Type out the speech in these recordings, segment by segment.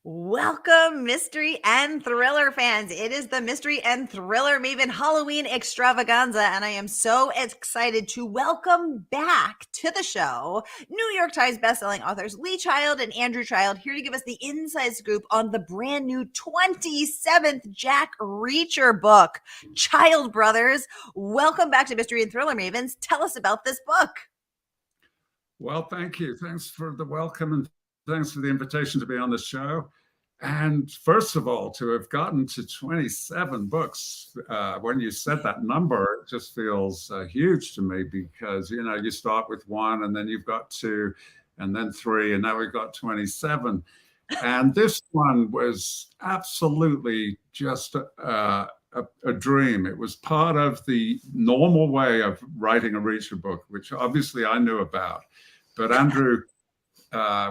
Welcome, mystery and thriller fans. It is the Mystery and Thriller Maven Halloween Extravaganza, and I am so excited to welcome back to the show New York Times bestselling authors Lee Child and Andrew Child, here to give us the inside scoop on the brand new 27th Jack Reacher book, Child Brothers. Welcome back to Mystery and Thriller Mavens. Tell us about this book. Well, thank you. Thanks for the welcome and thanks for the invitation to be on the show. And first of all, to have gotten to 27 books, when you said that number, it just feels huge to me because, you start with one and then you've got two and then three, and now we've got 27. And this one was absolutely just a dream. It was part of the normal way of writing a Reacher book, which obviously I knew about. But Andrew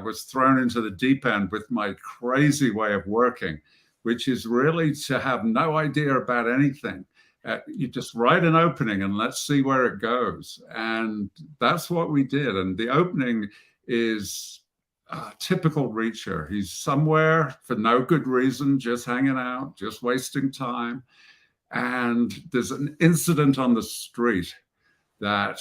was thrown into the deep end with my crazy way of working, which is really to have no idea about anything. You just write an opening and let's see where it goes. And that's what we did. And the opening is typical Reacher. He's somewhere for no good reason, just hanging out, just wasting time. And there's an incident on the street that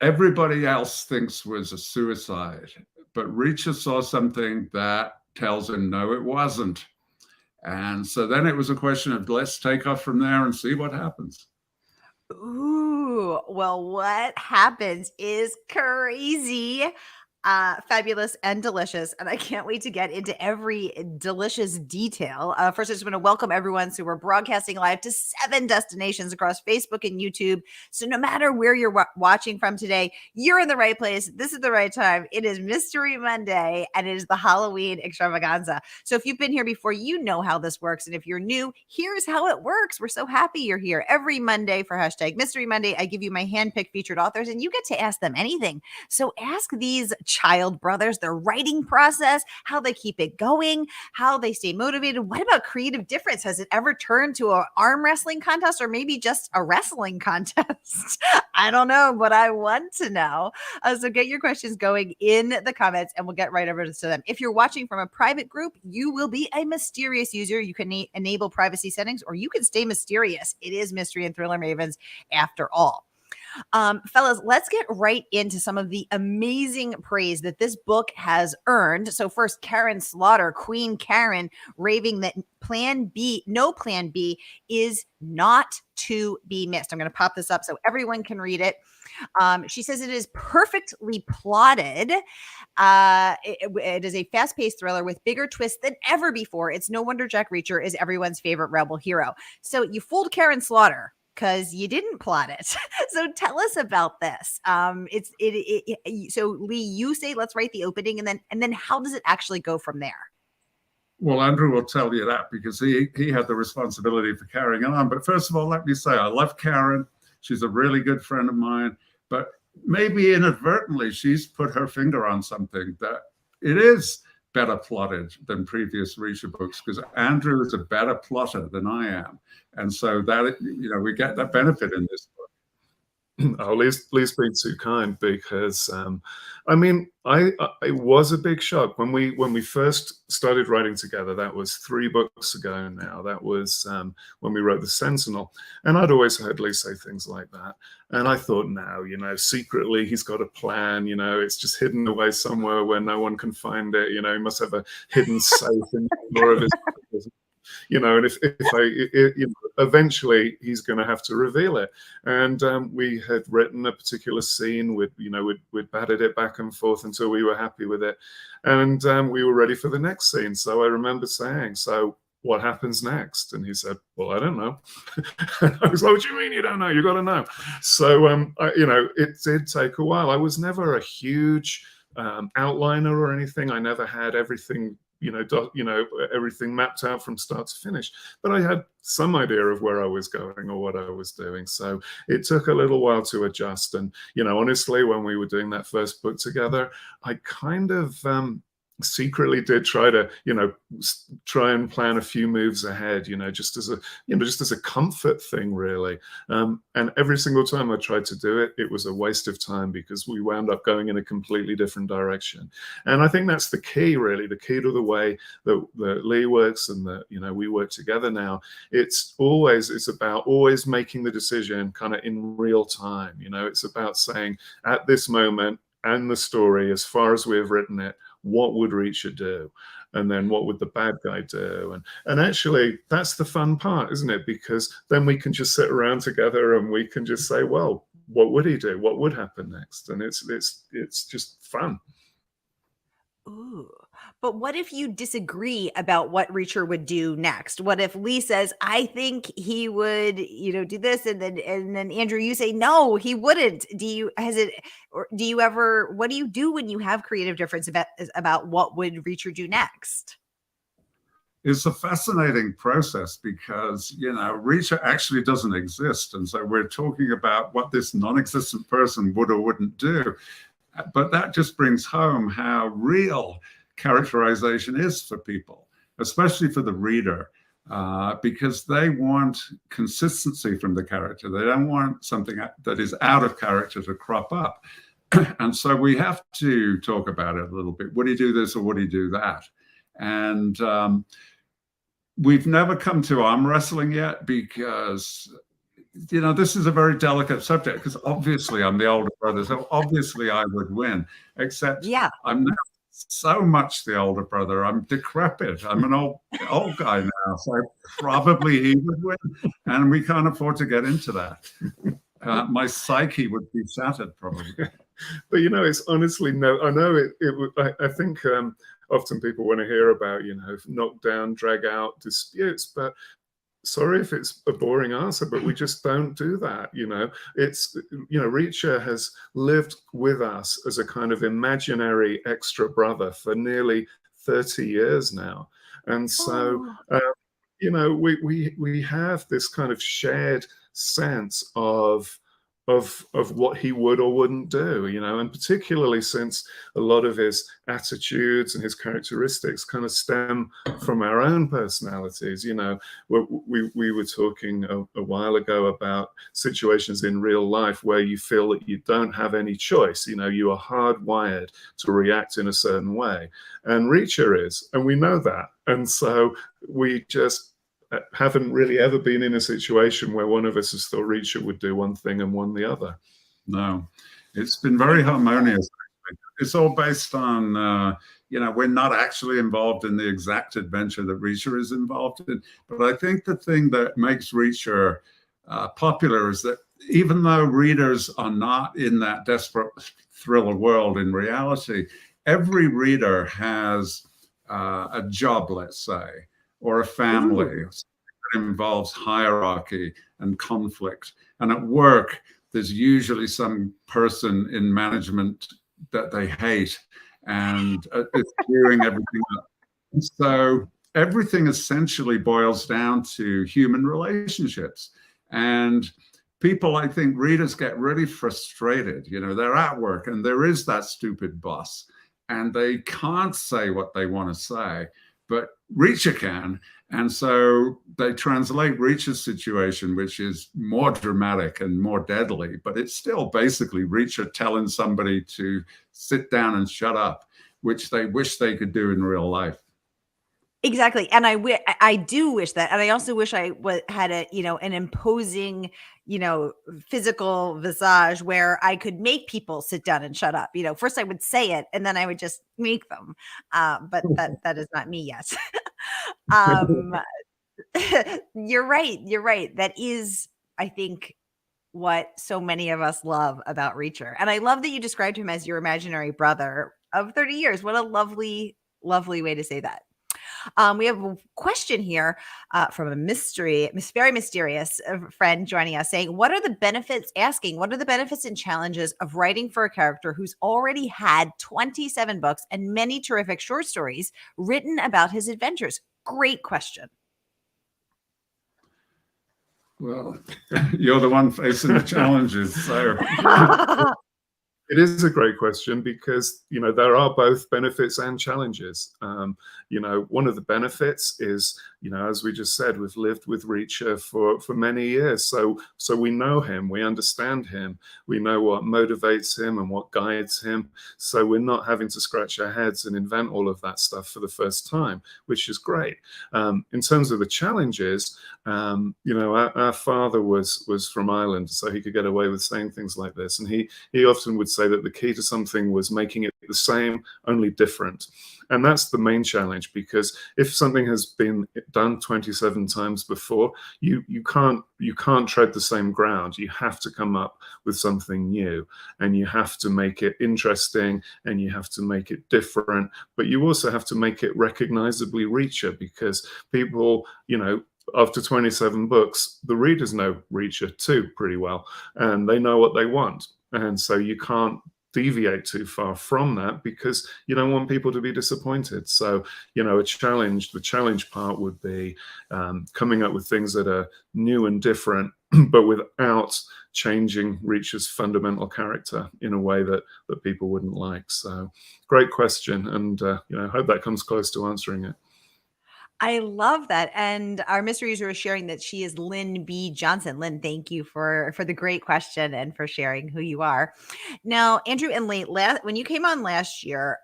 everybody else thinks was a suicide. But Reacher saw something that tells him, no, it wasn't. And so then it was a question of let's take off from there and see what happens. Ooh, well, what happens is crazy. Fabulous and delicious, and I can't wait to get into every delicious detail. First, I just want to welcome everyone. So we're broadcasting live to 7 destinations across Facebook and YouTube. So no matter where you're watching from today, you're in the right place. This is the right time. It is Mystery Monday, and it is the Halloween Extravaganza. So if you've been here before, you know how this works. And if you're new, here's how it works. We're so happy you're here. Every Monday for hashtag Mystery Monday, I give you my handpicked featured authors, and you get to ask them anything. So ask these Child brothers their writing process, how they keep it going, how they stay motivated. What about creative difference? Has it ever turned to an arm wrestling contest or maybe just a wrestling contest? I don't know, but I want to know. So get your questions going in the comments and we'll get right over to them. If you're watching from a private group, you will be a mysterious user. You can enable privacy settings or you can stay mysterious. It is Mystery and Thriller Mavens after all. Fellas, let's get right into some of the amazing praise that this book has earned. So first, Karen Slaughter, Queen Karen, raving that no plan B is not to be missed. I'm going to pop this up so everyone can read it. She says it is perfectly plotted. It is a fast-paced thriller with bigger twists than ever before. It's no wonder Jack Reacher is everyone's favorite rebel hero. So you fooled Karen Slaughter because you didn't plot it. So tell us about this. So Lee, you say let's write the opening, and then how does it actually go from there? Well, Andrew will tell you that because he had the responsibility for carrying on. But first of all, let me say I love Karen. She's a really good friend of mine. But maybe inadvertently, she's put her finger on something that it is better plotted than previous Reacher books because Andrew is a better plotter than I am. And so that, we get that benefit in this book. Oh, please be too kind because, it was a big shock when we first started writing together. That was 3 books ago now. That was when we wrote The Sentinel. And I'd always heard Lee say things like that. And I thought, now, secretly he's got a plan, it's just hidden away somewhere where no one can find it. He must have a hidden safe in more of his and if eventually he's going to have to reveal it. And we had written a particular scene we'd batted it back and forth until we were happy with it. And we were ready for the next scene. So I remember saying, so what happens next? And he said, well, I don't know. I was like, what do you mean you don't know? You got to know. So, it did take a while. I was never a huge outliner or anything. I never had everything everything mapped out from start to finish. But I had some idea of where I was going or what I was doing. So it took a little while to adjust. And, honestly, when we were doing that first book together, I kind of secretly did try to, try and plan a few moves ahead, just as a comfort thing, really. And every single time I tried to do it, it was a waste of time because we wound up going in a completely different direction. And I think that's the key, really, the key to the way that Lee works and that, we work together now. It's about always making the decision kind of in real time. It's about saying at this moment and the story, as far as we have written it, what would Reacher do? And then what would the bad guy do? And actually, that's the fun part, isn't it? Because then we can just sit around together and we can just say, well, what would he do? What would happen next? And it's just fun. Ooh. But what if you disagree about what Reacher would do next? What if Lee says, I think he would, do this, and then Andrew, you say, no, he wouldn't. What do you do when you have creative difference about what would Reacher do next? It's a fascinating process because, Reacher actually doesn't exist. And so we're talking about what this non-existent person would or wouldn't do. But that just brings home how real characterization is for people, especially for the reader, because they want consistency from the character. They don't want something that is out of character to crop up. And so we have to talk about it a little bit. Would he do this or would he do that? And we've never come to arm wrestling yet because this is a very delicate subject because obviously I'm the older brother, so obviously I would win, except I'm not so much the older brother. I'm decrepit. I'm an old guy now, so probably he would win, and we can't afford to get into that. My psyche would be shattered probably. But it's honestly I know it. I think often people want to hear about knockdown, drag out disputes, but sorry if it's a boring answer, but we just don't do that. It's, Reacher has lived with us as a kind of imaginary extra brother for nearly 30 years now. And so, we have this kind of shared sense of what he would or wouldn't do, and particularly since a lot of his attitudes and his characteristics kind of stem from our own personalities. We were talking a while ago about situations in real life where you feel that you don't have any choice. You are hardwired to react in a certain way, and Reacher is, and we know that. And so we just haven't really ever been in a situation where one of us has thought Reacher would do one thing and one the other. No, it's been very harmonious. It's all based on, we're not actually involved in the exact adventure that Reacher is involved in. But I think the thing that makes Reacher popular is that even though readers are not in that desperate thriller world in reality, every reader has a job, let's say, or a family that involves hierarchy and conflict. And at work, there's usually some person in management that they hate and it's screwing everything up. So everything essentially boils down to human relationships. And people, I think, readers get really frustrated. They're at work and there is that stupid boss and they can't say what they want to say, but Reacher can. And so they translate Reacher's situation, which is more dramatic and more deadly, but it's still basically Reacher telling somebody to sit down and shut up, which they wish they could do in real life. Exactly. And I do wish that. And I also wish I had an imposing, physical visage where I could make people sit down and shut up. First I would say it and then I would just make them. But that is not me yet. You're right. That is, I think, what so many of us love about Reacher. And I love that you described him as your imaginary brother of 30 years. What a lovely, lovely way to say that. We have a question here from a very mysterious friend joining us saying, what are the benefits and challenges of writing for a character who's already had 27 books and many terrific short stories written about his adventures? Great question. Well, you're the one facing the challenges. So It is a great question because, there are both benefits and challenges. One of the benefits is, as we just said, we've lived with Reacher for many years. So we know him, we understand him, we know what motivates him and what guides him. So we're not having to scratch our heads and invent all of that stuff for the first time, which is great. In terms of the challenges, our father was from Ireland, so he could get away with saying things like this. And he often would say that the key to something was making it the same, only different. And that's the main challenge, because if something has been done 27 times before, you can't tread the same ground. You have to come up with something new, and you have to make it interesting, and you have to make it different, but you also have to make it recognizably Reacher, because people, after 27 books, the readers know Reacher too pretty well, and they know what they want. And so you can't deviate too far from that, because you don't want people to be disappointed. So, the challenge part would be coming up with things that are new and different, but without changing Reacher's fundamental character in a way that people wouldn't like. So great question. And, I hope that comes close to answering it. I love that. And our mystery user is sharing that she is Lynn B. Johnson. Lynn, thank you for the great question and for sharing who you are. Now, Andrew and Lee, when you came on last year,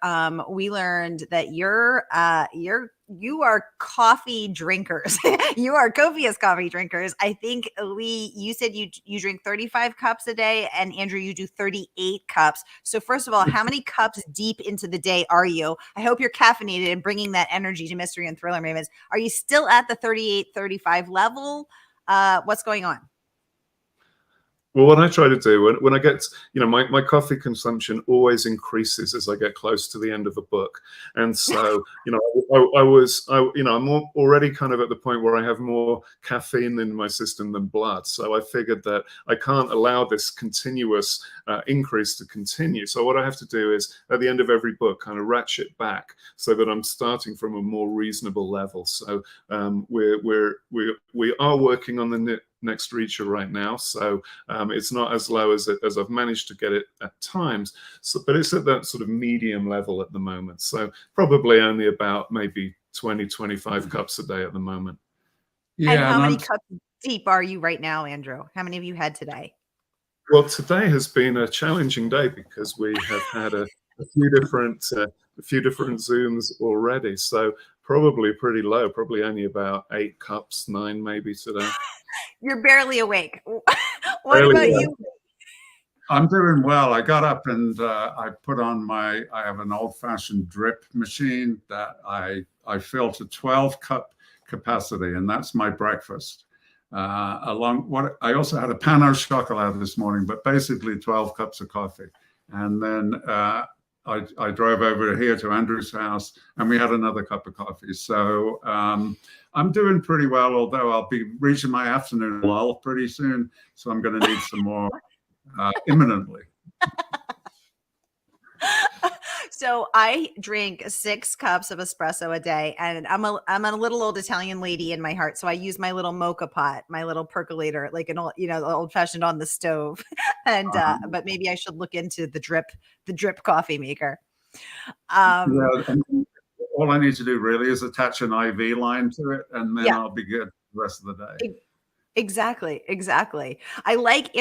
we learned that you are coffee drinkers. You are copious coffee drinkers. I think, Lee, you said you drink 35 cups a day, and Andrew, you do 38 cups. So first of all, how many cups deep into the day are you? I hope you're caffeinated and bringing that energy to Mystery and Thriller Mavens. Are you still at the 38, 35 level? What's going on? Well, what I try to do when I get, my coffee consumption always increases as I get close to the end of a book. And so, I'm already kind of at the point where I have more caffeine in my system than blood. So I figured that I can't allow this continuous increase to continue. So what I have to do is at the end of every book, kind of ratchet back so that I'm starting from a more reasonable level. So we are working on the next Reacher right now, so it's not as low as I've managed to get it at times, but it's at that sort of medium level at the moment, so probably only about maybe 20-25 cups a day at the moment. Yeah. And how many cups deep are you right now, Andrew? How many have you had today? Well, today has been a challenging day because we have had a few different Zooms already, so probably pretty low, probably only about 8 cups, 9 maybe today. You're barely awake. What about you? I'm doing well. I got up and I put on I have an old-fashioned drip machine that I fill to 12-cup capacity, and that's my breakfast. I also had a pan au chocolat this morning, but basically 12 cups of coffee. And then I drove over here to Andrew's house, and we had another cup of coffee. So I'm doing pretty well, although I'll be reaching my afternoon lull pretty soon. So I'm going to need some more imminently. So I drink 6 cups of espresso a day, and I'm a little old Italian lady in my heart. So I use my little mocha pot, my little percolator, like an old fashioned on the stove. And but maybe I should look into the drip coffee maker. All I need to do really is attach an IV line to it, and then I'll be good the rest of the day. Exactly. Andrew, I like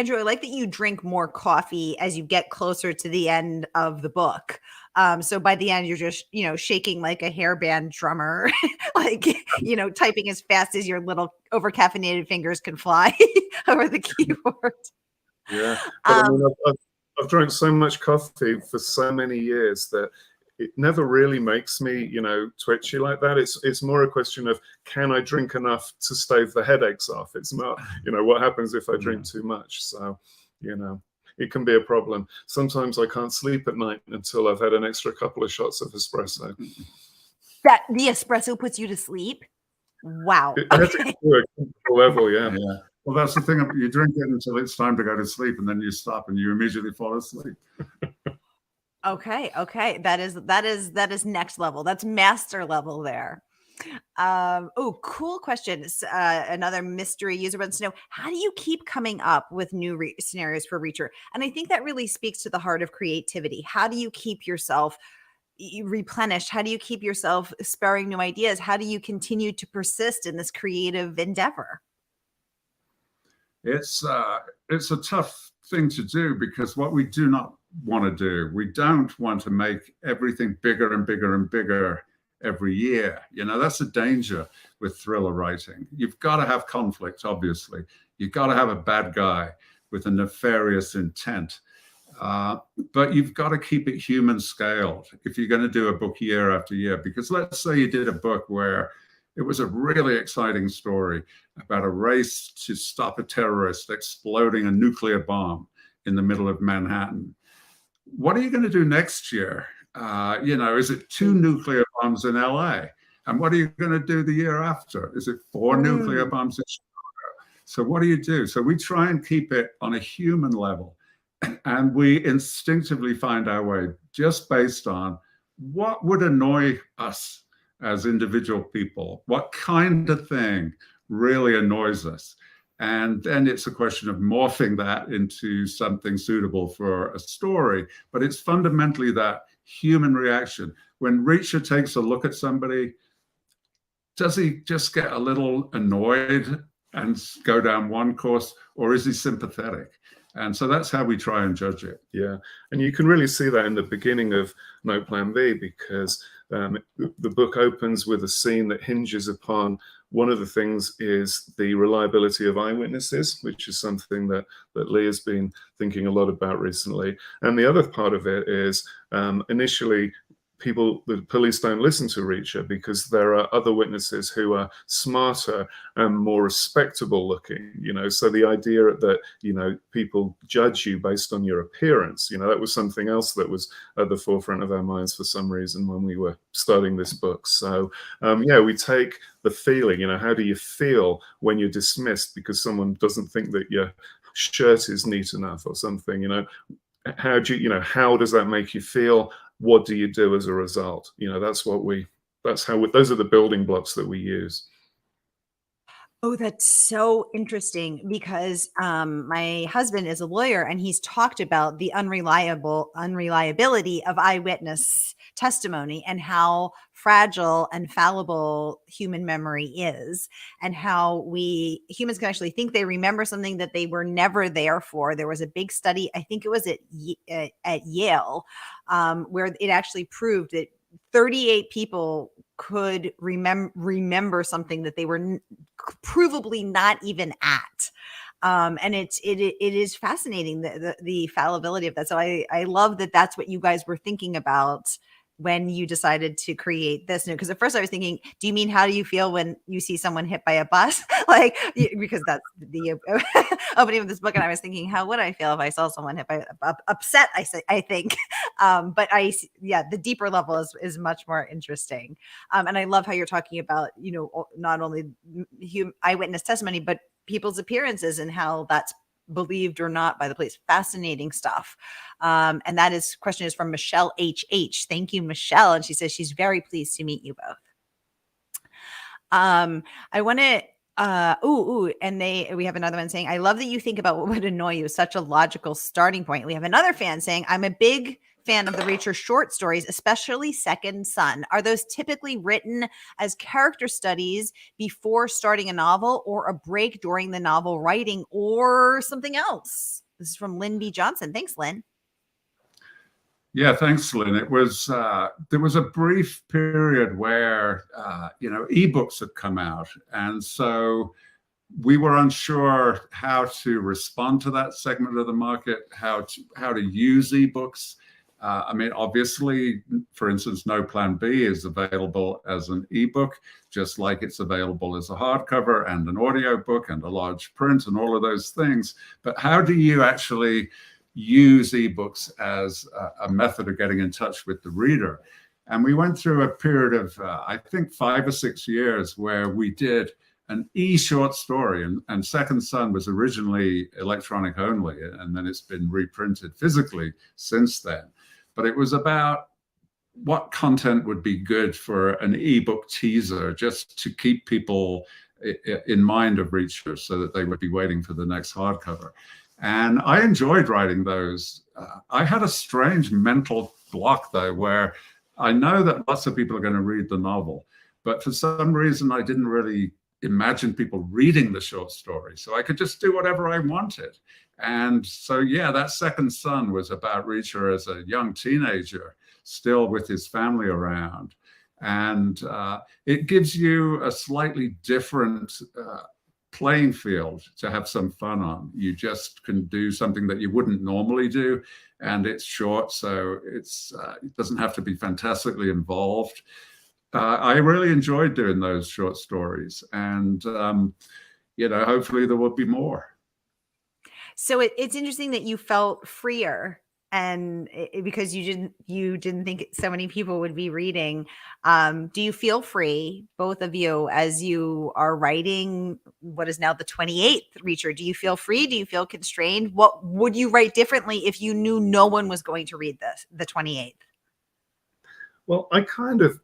that you drink more coffee as you get closer to the end of the book. So by the end, you're just, shaking like a hairband drummer, like, typing as fast as your little over caffeinated fingers can fly over the keyboard. Yeah. But I've drank so much coffee for so many years that it never really makes me, twitchy like that. It's more a question of, can I drink enough to stave the headaches off? It's not, what happens if I drink too much? So, it can be a problem. Sometimes I can't sleep at night until I've had an extra couple of shots of espresso. That the espresso puts you to sleep? Wow. I have to get to a level, yeah. Well, that's the thing. You drink it until it's time to go to sleep, and then you stop and you immediately fall asleep. Okay. That is next level. That's master level there. Oh, cool question. Another mystery user wants to know, how do you keep coming up with new scenarios for Reacher? And I think that really speaks to the heart of creativity. How do you keep yourself replenished? How do you keep yourself spurring new ideas? How do you continue to persist in this creative endeavor? It's a tough thing to do, because what we do not want to do, we don't want to make everything bigger and bigger and bigger every year. You know, that's a danger with thriller writing. You've got to have conflict, obviously. You've got to have a bad guy with a nefarious intent. But you've got to keep it human scaled if you're going to do a book year after year. Because let's say you did a book where it was a really exciting story about a race to stop a terrorist exploding a nuclear bomb in the middle of Manhattan. What are you going to do next year? Is it 2 nuclear bombs in LA? And what are you going to do the year after? Is it 4 nuclear bombs in Chicago? So what do? So we try and keep it on a human level. And we instinctively find our way just based on what would annoy us as individual people, what kind of thing really annoys us. And then it's a question of morphing that into something suitable for a story. But it's fundamentally that human reaction. When Reacher takes a look at somebody, does he just get a little annoyed and go down one course, or is he sympathetic? And so that's how we try and judge it. Yeah, and you can really see that in the beginning of No Plan B, because the book opens with a scene that hinges upon, one of the things is the reliability of eyewitnesses, which is something that Lee has been thinking a lot about recently. And the other part of it is initially, the police don't listen to Reacher because there are other witnesses who are smarter and more respectable looking, so the idea that, people judge you based on your appearance, that was something else that was at the forefront of our minds for some reason when we were starting this book. So we take the feeling, how do you feel when you're dismissed because someone doesn't think that your shirt is neat enough or something, how does that make you feel? What do you do as a result? Those are the building blocks that we use. Oh, that's so interesting, because my husband is a lawyer, and he's talked about the unreliability of eyewitness testimony and how fragile and fallible human memory is, and how humans can actually think they remember something that they were never there for. There was a big study, I think it was at Yale, where it actually proved that 38 people could remember something that they were provably not even at. And it is fascinating, the fallibility of that. So I love that that's what you guys were thinking about when you decided to create this. Because at first I was thinking, do you mean, how do you feel when you see someone hit by a bus? Because that's the opening of this book. And I was thinking, how would I feel if I saw someone hit by upset, I think. But the deeper level is much more interesting. And I love how you're talking about, not only eyewitness testimony, but people's appearances and how that's believed or not by the police. Fascinating stuff. And question is from Michelle HH. Thank you, Michelle. And she says she's very pleased to meet you both. I want to and we have another one saying, I love that you think about what would annoy you. Such a logical starting point. We have another fan saying, I'm a big fan of the Reacher short stories, especially Second Son. Are those typically written as character studies before starting a novel, or a break during the novel writing, or something else? This is from Lynn B. Johnson. Thanks, Lynn. Yeah, thanks, Lynn. It was there was a brief period where ebooks had come out, and so we were unsure how to respond to that segment of the market, how to use ebooks. Obviously, for instance, No Plan B is available as an ebook, just like it's available as a hardcover and an audiobook and a large print and all of those things. But how do you actually use ebooks as a method of getting in touch with the reader? And we went through a period of, I think, 5 or 6 years where we did an short story, and Second Son was originally electronic only, and then it's been reprinted physically since then. But it was about what content would be good for an ebook teaser, just to keep people in mind of Reacher so that they would be waiting for the next hardcover. And I enjoyed writing those. I had a strange mental block, though, where I know that lots of people are going to read the novel, but for some reason, I didn't really imagine people reading the short story. So I could just do whatever I wanted. And so, yeah, that Second Son was about Reacher as a young teenager, still with his family around. And it gives you a slightly different playing field to have some fun on. You just can do something that you wouldn't normally do, and it's short, so it doesn't have to be fantastically involved. I really enjoyed doing those short stories, and hopefully there will be more. So it's interesting that you felt freer, and because you didn't think so many people would be reading. Do you feel free, both of you, as you are writing what is now the 28th Reacher? Do you feel free? Do you feel constrained? What would you write differently if you knew no one was going to read the 28th? Well, I kind of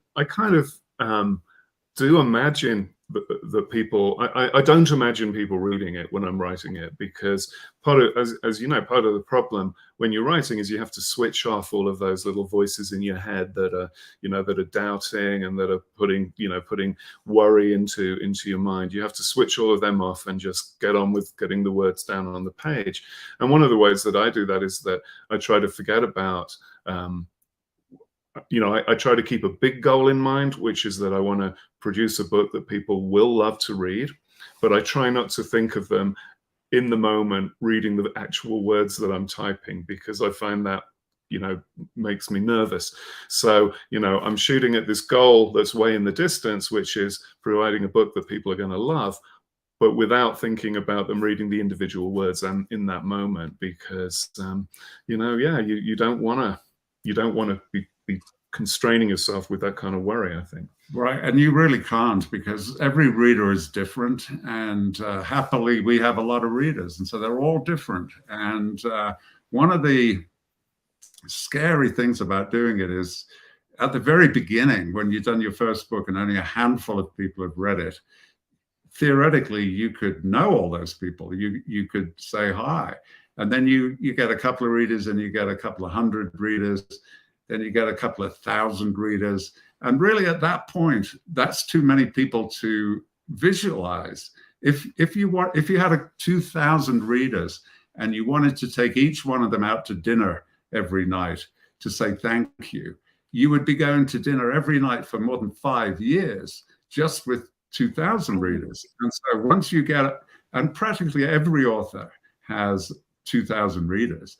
do imagine that people, I don't imagine people reading it when I'm writing it, because part of, as you know, part of the problem when you're writing is you have to switch off all of those little voices in your head that are, that are doubting and that are putting worry into your mind. You have to switch all of them off and just get on with getting the words down on the page. And one of the ways that I do that is that I try to forget about, I try to keep a big goal in mind, which is that I want to produce a book that people will love to read, but I try not to think of them in the moment reading the actual words that I'm typing, because I find that, makes me nervous. So, I'm shooting at this goal that's way in the distance, which is providing a book that people are going to love, but without thinking about them reading the individual words and in that moment, because, you don't want to be constraining yourself with that kind of worry, I think. Right, and you really can't, because every reader is different, and happily we have a lot of readers, and so they're all different. And one of the scary things about doing it is at the very beginning, when you've done your first book and only a handful of people have read it, theoretically you could know all those people. You could say hi, and then you get a couple of readers, and you get a couple of hundred readers, then you get a couple of thousand readers. And really at that point, that's too many people to visualize. If you had 2,000 readers and you wanted to take each one of them out to dinner every night to say thank you, you would be going to dinner every night for more than 5 years just with 2,000 readers. And so once you get, and practically every author has 2,000 readers,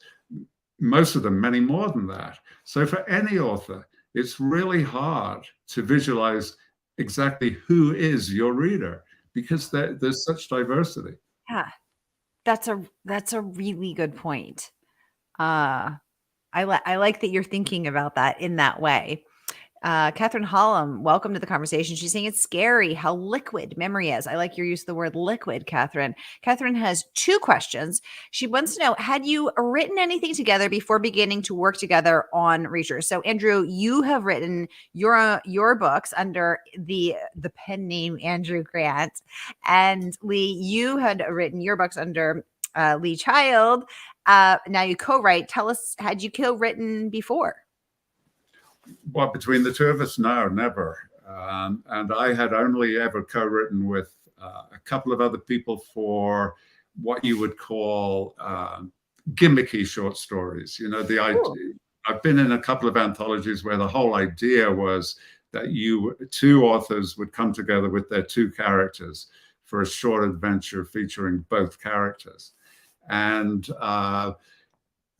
most of them many more than that. So for any author, it's really hard to visualize exactly who is your reader, because there's such diversity. Yeah, that's a really good point. I like that you're thinking about that in that way. Catherine Hollum, welcome to the conversation. She's saying it's scary how liquid memory is. I like your use of the word liquid, Catherine. Catherine has 2 questions. She wants to know, had you written anything together before beginning to work together on Reacher? So Andrew, you have written your books under the pen name Andrew Grant, and Lee, you had written your books under Lee Child. Now you co-write. Tell us, had you co-written before? Well, between the two of us, no, never. And I had only ever co-written with a couple of other people for what you would call gimmicky short stories. The idea. I've been in a couple of anthologies where the whole idea was that two authors would come together with their 2 characters for a short adventure featuring both characters. And,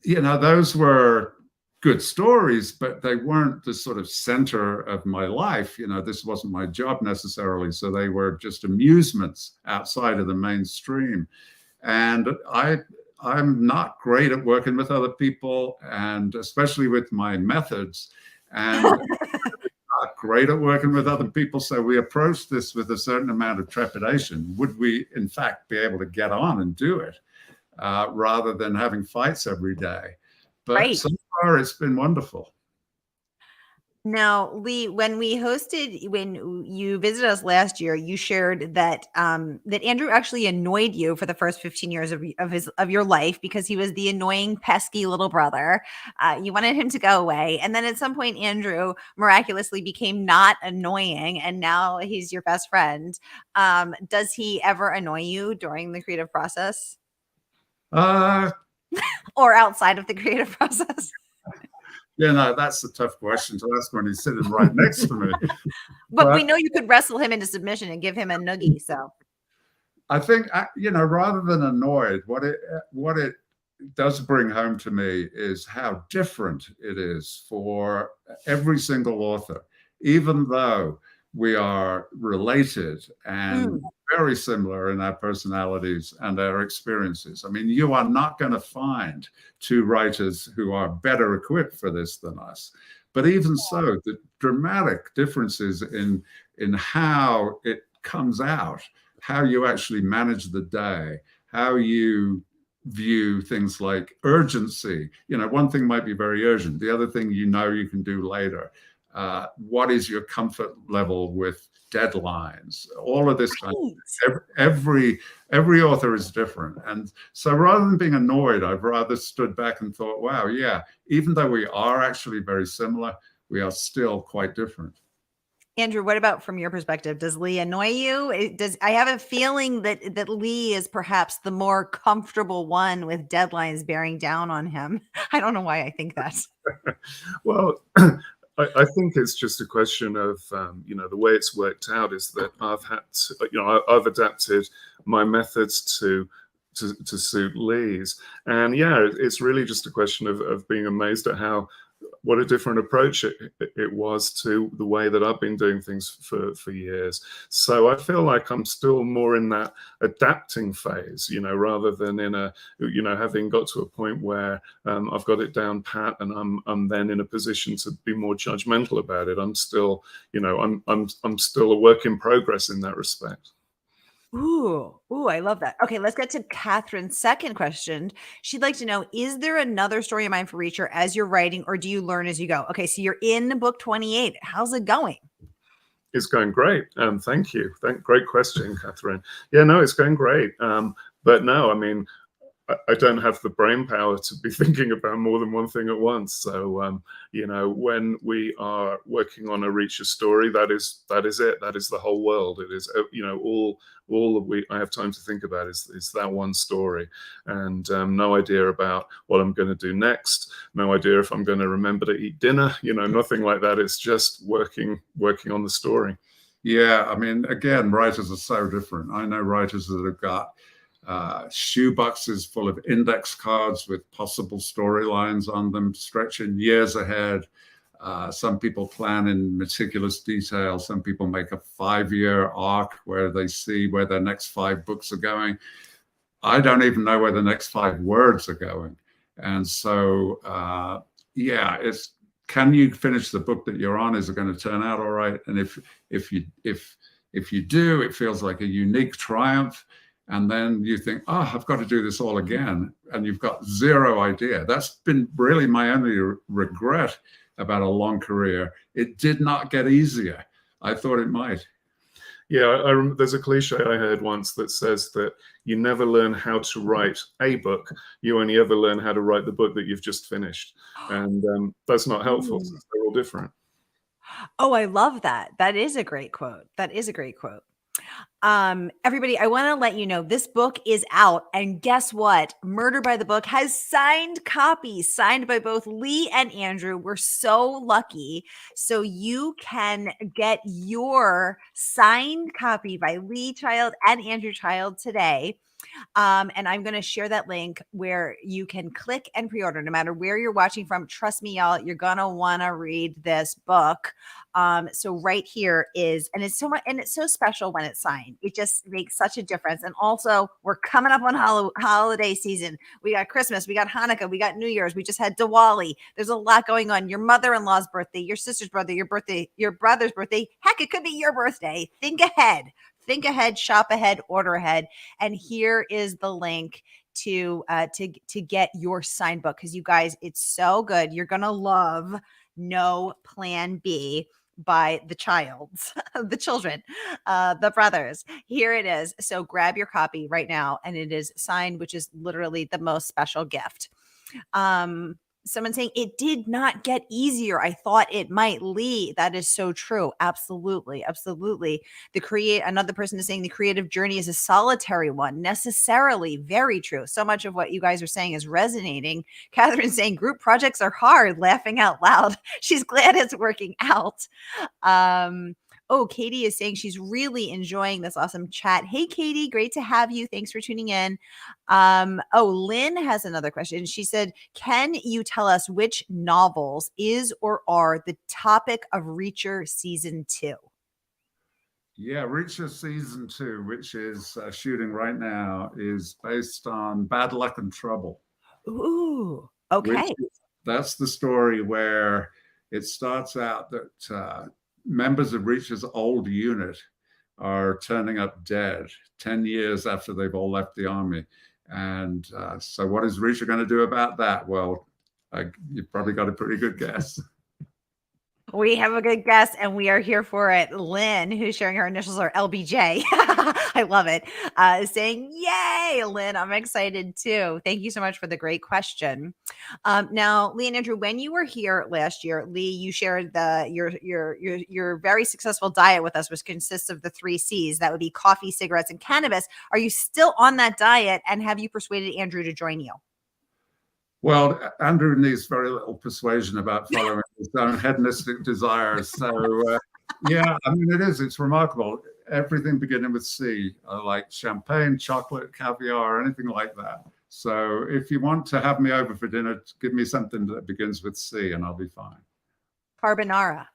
those were good stories, but they weren't the sort of center of my life. This wasn't my job necessarily. So they were just amusements outside of the mainstream. And I'm not great at working with other people, and especially with my methods, and not great at working with other people. So we approached this with a certain amount of trepidation. Would we, in fact, be able to get on and do it rather than having fights every day? But right. So far, it's been wonderful. Now, Lee, when you visited us last year, you shared that that Andrew actually annoyed you for the first 15 years of your life because he was the annoying, pesky little brother. You wanted him to go away, and then at some point, Andrew miraculously became not annoying, and now he's your best friend. Does he ever annoy you during the creative process Uh, or outside of the creative process? yeah, no, that's a tough question to ask when he's sitting right next to me. But we But know you could wrestle him into submission and give him a noogie. So. I think, rather than annoyed, what it does bring home to me is how different it is for every single author, even though we are related and very similar in our personalities and our experiences. I mean, you are not going to find two writers who are better equipped for this than us. But even so, the dramatic differences in how it comes out, how you actually manage the day, how you view things like urgency. One thing might be very urgent, the other thing you can do later. What is your comfort level with deadlines? All of this kind of, every author is different. And so rather than being annoyed, I've rather stood back and thought, wow, yeah, even though we are actually very similar, we are still quite different. Andrew, what about from your perspective? Does Lee annoy you? I have a feeling that Lee is perhaps the more comfortable one with deadlines bearing down on him. I don't know why I think that. Well, I think it's just a question of, the way it's worked out is that I've adapted my methods to suit Lee's. And yeah, it's really just a question of being amazed at what a different approach it was to the way that I've been doing things for years. So I feel like I'm still more in that adapting phase, rather than in having got to a point where I've got it down pat and I'm then in a position to be more judgmental about it. I'm still, I'm still a work in progress in that respect. Ooh, I love that. Okay, let's get to Catherine's second question. She'd like to know, is there another story in mind for Reacher as you're writing, or do you learn as you go? Okay, so you're in book 28. How's it going? It's going great. Thank you. Great question, Catherine. Yeah, no, it's going great. But no, I mean, I don't have the brain power to be thinking about more than one thing at once. So, when we are working on a Reacher story, that is it. That is the whole world. It is, all that I have time to think about is that one story, and no idea about what I'm going to do next. No idea if I'm going to remember to eat dinner. Nothing like that. It's just working on the story. Yeah, I mean, again, writers are so different. I know writers that have got shoe boxes full of index cards with possible storylines on them, stretching years ahead. Some people plan in meticulous detail. Some people make a 5-year arc where they see where their next 5 books are going. I don't even know where the next 5 words are going. And so, can you finish the book that you're on? Is it going to turn out all right? And if you do, it feels like a unique triumph. And then you think, oh, I've got to do this all again. And you've got zero idea. That's been really my only regret about a long career. It did not get easier. I thought it might. Yeah, there's a cliche I heard once that says that you never learn how to write a book. You only ever learn how to write the book that you've just finished. And that's not helpful since they're all different. Oh, I love that. That is a great quote. Everybody, I want to let you know this book is out, and guess what? Murder by the Book has signed copies signed by both Lee and Andrew. We're so lucky. So you can get your signed copy by Lee Child and Andrew Child today. And I'm going to share that link where you can click and pre-order no matter where you're watching from. Trust me, y'all, you're going to want to read this book. So right here is, and it's so much, and it's so special when it's signed. It just makes such a difference. And also we're coming up on holiday season. We got Christmas, we got Hanukkah, we got New Year's. We just had Diwali. There's a lot going on. Your mother-in-law's birthday, your sister's birthday, your brother's birthday. Heck, it could be your birthday. Think ahead, shop ahead, order ahead. And here is the link to get your signed book, because you guys, it's so good. You're gonna love No Plan B by the children, the brothers. Here it is. So grab your copy right now. And it is signed, which is literally the most special gift. Someone saying it did not get easier. I thought it might, Lee. That is so true. Absolutely. Absolutely. Another person is saying the creative journey is a solitary one. Necessarily. Very true. So much of what you guys are saying is resonating. Catherine saying group projects are hard, laughing out loud. She's glad it's working out. Katie is saying she's really enjoying this awesome chat. Hey, Katie, great to have you. Thanks for tuning in. Lynn has another question. She said, can you tell us which novels is or are the topic of Reacher season 2? Yeah, Reacher season 2, which is shooting right now, is based on Bad Luck and Trouble. Ooh, okay. That's the story where it starts out that members of Reacher's old unit are turning up dead 10 years after they've all left the army. And so what is Reacher going to do about that? Well, you've probably got a pretty good guess. We have a good guess, and we are here for it. Lynn, who's sharing her initials are LBJ. I love it. Is saying, yay, Lynn. I'm excited too. Thank you so much for the great question. Now, Lee and Andrew, when you were here last year, Lee, you shared your very successful diet with us, which consists of the 3 C's. That would be coffee, cigarettes, and cannabis. Are you still on that diet? And have you persuaded Andrew to join you? Well, Andrew needs very little persuasion about following his own hedonistic desires. So, yeah, I mean, it's remarkable. Everything beginning with C, like champagne, chocolate, caviar, anything like that. So if you want to have me over for dinner, give me something that begins with C and I'll be fine. Carbonara.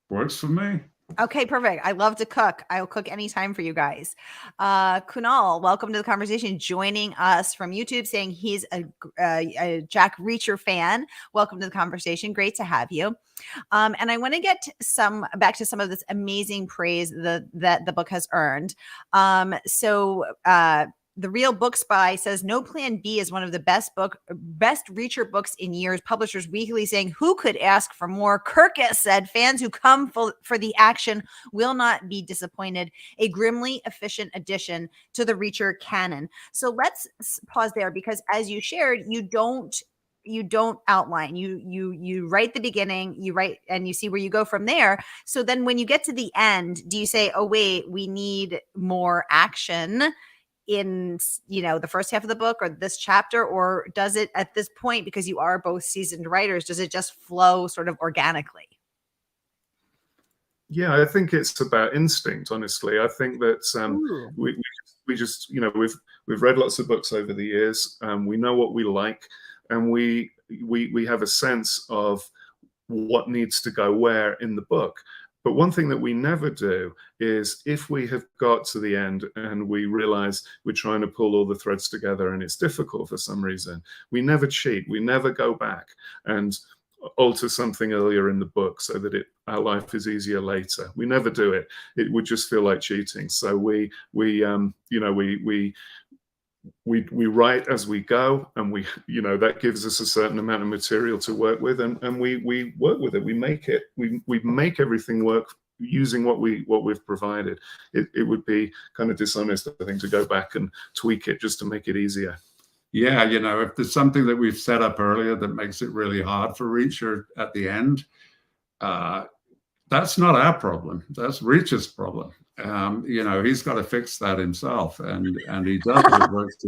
Works for me. Okay, perfect. I love to cook. I will cook anytime for you guys. Kunal, welcome to the conversation. Joining us from YouTube, saying he's a Jack Reacher fan. Welcome to the conversation. Great to have you. And I want to get back to some of this amazing praise that the book has earned. The Real Book Spy says No Plan B is one of the best Reacher books in years. Publishers Weekly saying, who could ask for more? Kirkus said, fans who come for the action will not be disappointed. A grimly efficient addition to the Reacher canon. So let's pause there, because as you shared, you don't outline. You write the beginning, you write, and you see where you go from there. So then when you get to the end, do you say, oh wait, we need more action in the first half of the book or this chapter? Or does it, at this point, because you are both seasoned writers, does it just flow sort of organically? Yeah, I think it's about instinct, honestly. I think that we just we've read lots of books over the years. We know what we like, and we have a sense of what needs to go where in the book. But one thing that we never do is, if we have got to the end and we realize we're trying to pull all the threads together and it's difficult for some reason, we never cheat. We never go back and alter something earlier in the book so that our life is easier later. We never do it. It would just feel like cheating. So we write as we go, and that gives us a certain amount of material to work with, and we work with it. We make it. We make everything work using what we've provided. It would be kind of dishonest, I think, to go back and tweak it just to make it easier. Yeah, if there's something that we've set up earlier that makes it really hard for Reacher at the end, that's not our problem. That's Reacher's problem. He's got to fix that himself, and he does.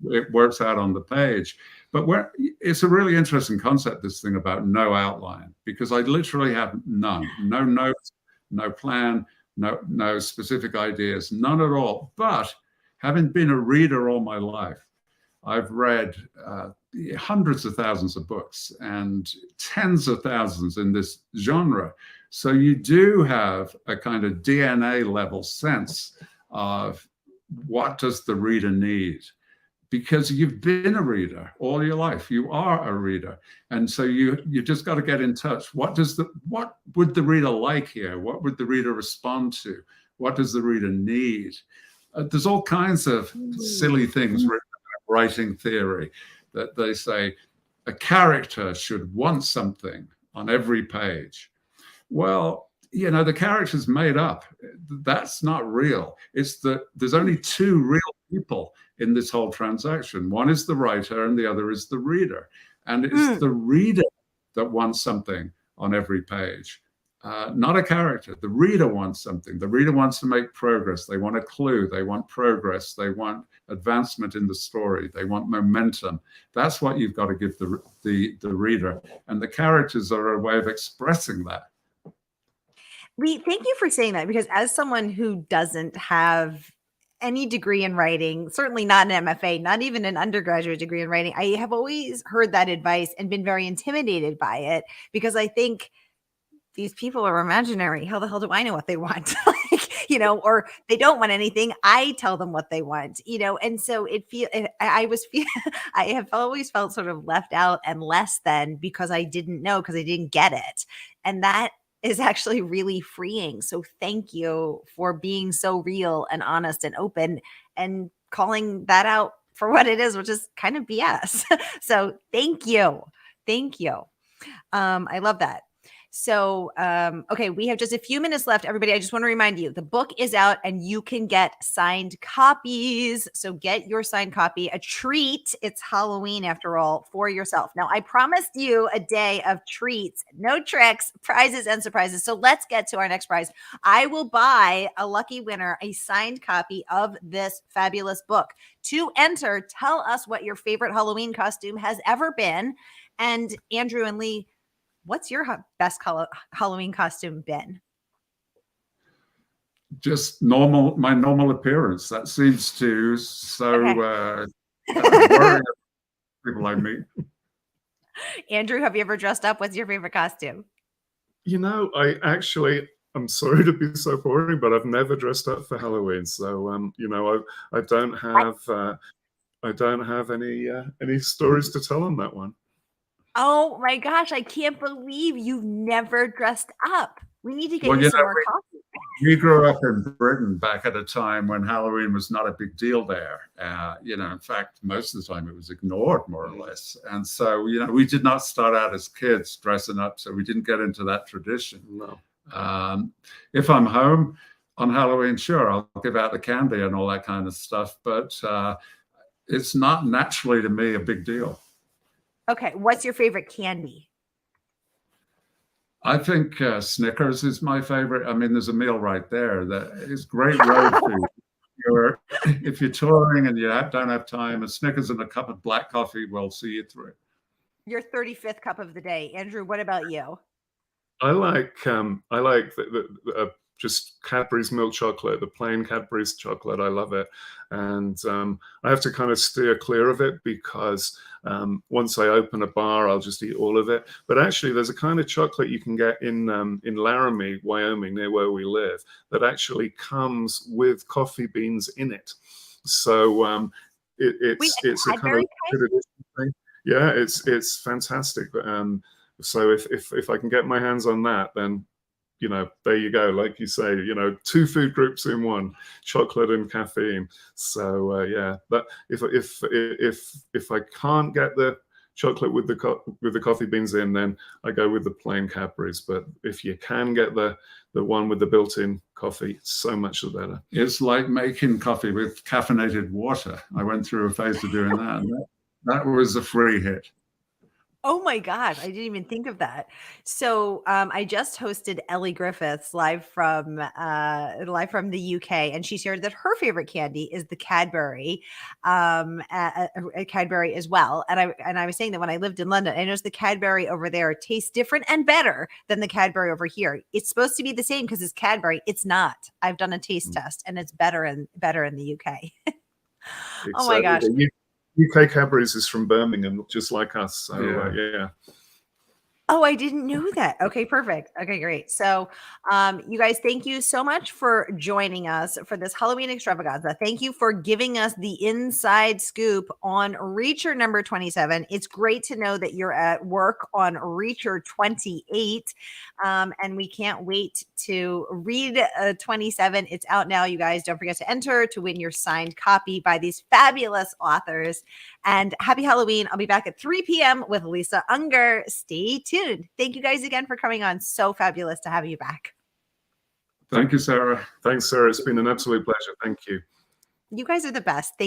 It works out on the page. But it's a really interesting concept, this thing about no outline, because I literally have none, no notes, no plan, no specific ideas, none at all. But having been a reader all my life, I've read hundreds of thousands of books and tens of thousands in this genre. So you do have a kind of DNA level sense of what does the reader need, because you've been a reader all your life. You are a reader. And so you just got to get in touch. What would the reader like here? What would the reader respond to? What does the reader need? There's all kinds of silly things written about writing theory, that they say a character should want something on every page. Well, the character's made up. That's not real. It's that there's only two real people in this whole transaction. One is the writer and the other is the reader. And it's the reader that wants something on every page, not a character. The reader wants something. The reader wants to make progress. They want a clue. They want progress. They want advancement in the story. They want momentum. That's what you've got to give the reader. And the characters are a way of expressing that. Thank you for saying that, because as someone who doesn't have any degree in writing, certainly not an MFA, not even an undergraduate degree in writing, I have always heard that advice and been very intimidated by it, because I think these people are imaginary. How the hell do I know what they want? Or they don't want anything. I tell them what they want, and so I have always felt sort of left out and less than, because I didn't know, because I didn't get it. And that is actually really freeing. So thank you for being so real and honest and open and calling that out for what it is, which is kind of BS. So thank you. Thank you. I love that. So, okay, we have just a few minutes left. Everybody, I just want to remind you, the book is out and you can get signed copies. So get your signed copy, a treat. It's Halloween after all, for yourself. Now, I promised you a day of treats, no tricks, prizes, and surprises. So let's get to our next prize. I will buy a lucky winner a signed copy of this fabulous book. To enter, tell us what your favorite Halloween costume has ever been. And Andrew and Lee, what's your best Halloween costume been? Just my normal appearance. That seems to worry people like me. Andrew, have you ever dressed up? What's your favorite costume? I'm sorry to be so boring, but I've never dressed up for Halloween. So, I don't have any stories to tell on that one. Oh my gosh, I can't believe you've never dressed up. We need to get you some more coffee. We grew up in Britain back at a time when Halloween was not a big deal there. In fact, most of the time it was ignored, more or less. And so, we did not start out as kids dressing up, so we didn't get into that tradition. No. If I'm home on Halloween, sure, I'll give out the candy and all that kind of stuff, but it's not naturally to me a big deal. Okay, what's your favorite candy? I think Snickers is my favorite. I mean, there's a meal right there that is great road food. If you're touring and you don't have time, a Snickers and a cup of black coffee will see you through. Your 35th cup of the day. Andrew, what about you? I like just Cadbury's milk chocolate, the plain Cadbury's chocolate. I love it. And I have to kind of steer clear of it, because once I open a bar, I'll just eat all of it. But actually, there's a kind of chocolate you can get in Laramie, Wyoming, near where we live, that actually comes with coffee beans in it. So it's a kind of limited thing. Yeah, it's fantastic. So if I can get my hands on that, then there you go. Like you say, two food groups in one: chocolate and caffeine. So but if I can't get the chocolate with the coffee beans in, then I go with the plain Cadbury's. But if you can get the one with the built-in coffee, so much the better. It's like making coffee with caffeinated water. I went through a phase of doing that, and that was a free hit. Oh my gosh, I didn't even think of that. So I just hosted Ellie Griffiths live from the UK, and she shared that her favorite candy is the Cadbury, Cadbury as well. And I was saying that when I lived in London, I noticed the Cadbury over there tastes different and better than the Cadbury over here. It's supposed to be the same because it's Cadbury. It's not. I've done a taste test, and it's better in the UK. Oh my gosh. UK Cadbury's is from Birmingham, just like us. So yeah. Oh, I didn't know that. Okay, perfect. Okay, great. So you guys, thank you so much for joining us for this Halloween extravaganza. Thank you for giving us the inside scoop on Reacher number 27. It's great to know that you're at work on Reacher 28. And we can't wait to read 27. It's out now, you guys. Don't forget to enter to win your signed copy by these fabulous authors. And happy Halloween. I'll be back at 3 p.m. with Lisa Unger. Stay tuned. tuned. Thank you guys again for coming on. So fabulous to have you back. Thank you, Sarah. Thanks, Sarah. It's been an absolute pleasure. Thank you. You guys are the best. Thank